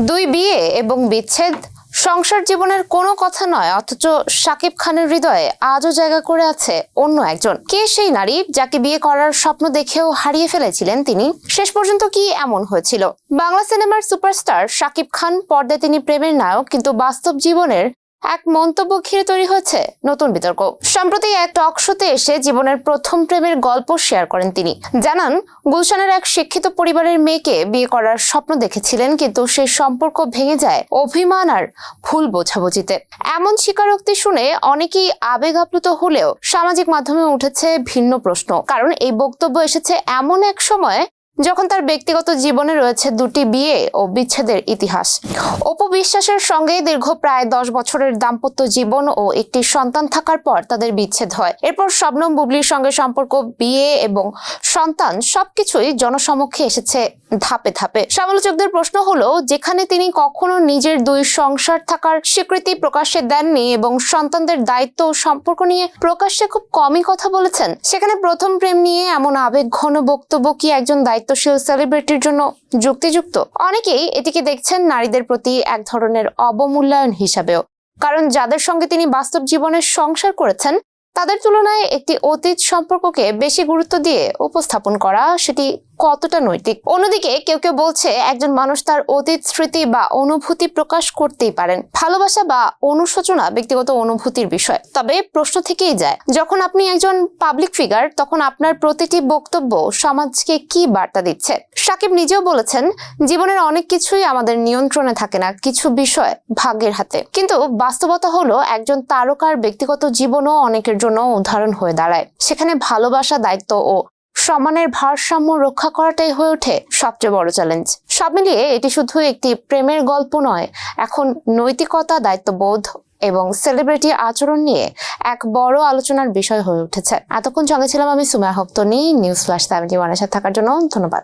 দুই বিয়ে এবং বিচ্ছেদ সংসার জীবনের কোনো কথা নয়, অথচ শাকিব খানের হৃদয়ে আজও জায়গা করে আছে অন্য একজন। কে সেই নারী যাকে বিয়ে করার স্বপ্ন দেখেও হারিয়ে ফেলেছিলেন তিনি? শেষ পর্যন্ত কি এমন হয়েছিল? বাংলা সিনেমার সুপারস্টার শাকিব খান, পর্দায় তিনি প্রেমের নায়ক, কিন্তু বাস্তব জীবনের এক মন্তব্য ঘিরে তৈরি হয়েছে নতুন বিতর্ক। সম্প্রতি এক টক শোতে এসে জীবনের প্রথম প্রেমের গল্প শেয়ার করেন তিনি। জানান, গুলশানের এক শিক্ষিত পরিবারের মেয়েকে বিয়ে করার স্বপ্ন দেখেছিলেন, কিন্তু সেই সম্পর্ক ভেঙে যায় অভিমান আর ভুল বোঝাবুঝিতে। এমন স্বীকারোক্তি শুনে অনেকেই আবেগ আপ্লুত হলেও সামাজিক মাধ্যমে উঠেছে ভিন্ন প্রশ্ন। কারণ এই বক্তব্য এসেছে এমন এক সময়ে যখন তার ব্যক্তিগত জীবনে রয়েছে দুটি বিয়ে ও বিচ্ছেদের ইতিহাস। অপু বিশ্বাসের সঙ্গে দীর্ঘ প্রায় 10 বছরের দাম্পত্য জীবন ও একটি সন্তান থাকার পর তাদের বিচ্ছেদ হয়। এরপর শবনম বুবলির সঙ্গে সম্পর্ক, বিয়ে এবং সন্তান সবকিছুই জনসমক্ষে এসেছে ধাপে ধাপে। সমালোচকদের প্রশ্ন হলো, যেখানে তিনি কখনো নিজের দুই সংসার থাকার স্বীকৃতি প্রকাশ্যে দেননি এবং সন্তানদের দায়িত্ব ও সম্পর্ক নিয়ে প্রকাশ্যে খুব কমই কথা বলেছেন, সেখানে প্রথম প্রেম নিয়ে এমন আবেগঘন বক্তব্য কি একজন দায়িত্বশীল সেলিব্রিটির জন্য যুক্তিযুক্ত? অনেকেই এটিকে দেখছেন নারীদের প্রতি এক ধরনের অবমূল্যায়ন হিসাবেও। কারণ যাদের সঙ্গে তিনি বাস্তব জীবনের সংসার করেছেন, তাদের তুলনায় একটি অতীত সম্পর্ককে বেশি গুরুত্ব দিয়ে উপস্থাপন করা সেটি কতটা নৈতিক? অন্যদিকে কেউ কেউ বলছে, একজন মানুষ তার অতীত স্মৃতি বা অনুভূতি প্রকাশ করতেই পারেন। ভালোবাসা বা অনুশোচনা ব্যক্তিগত অনুভূতির বিষয়। তবে প্রশ্ন থেকেই যায়, যখন আপনি একজন পাবলিক ফিগার, তখন আপনার প্রতিটি বক্তব্য সমাজকে কি বার্তা দিচ্ছে? শাকিব নিজেও বলেছেন, জীবনের অনেক কিছুই আমাদের নিয়ন্ত্রণে থাকে না, কিছু বিষয় ভাগ্যের হাতে। কিন্তু বাস্তবতা হলো, একজন তারকার ব্যক্তিগত জীবনও অনেকের জন্য উদাহরণ হয়ে দাঁড়ায়। সেখানে ভালোবাসা, দায়িত্ব ও সম্মানের ভারসাম্য রক্ষা করাটাই হয়ে ওঠে সবচেয়ে বড় চ্যালেঞ্জ। সব মিলিয়ে এটি শুধু একটি প্রেমের গল্প নয়, এখন নৈতিকতা, দায়িত্ববোধ এবং সেলিব্রিটি আচরণ নিয়ে এক বড় আলোচনার বিষয় হয়ে উঠেছে। এতক্ষণ সঙ্গে ছিলাম আমি সুমাইয়া হক তনি। নিউজ ফ্ল্যাশ 71 এর সাথে থাকার জন্য ধন্যবাদ।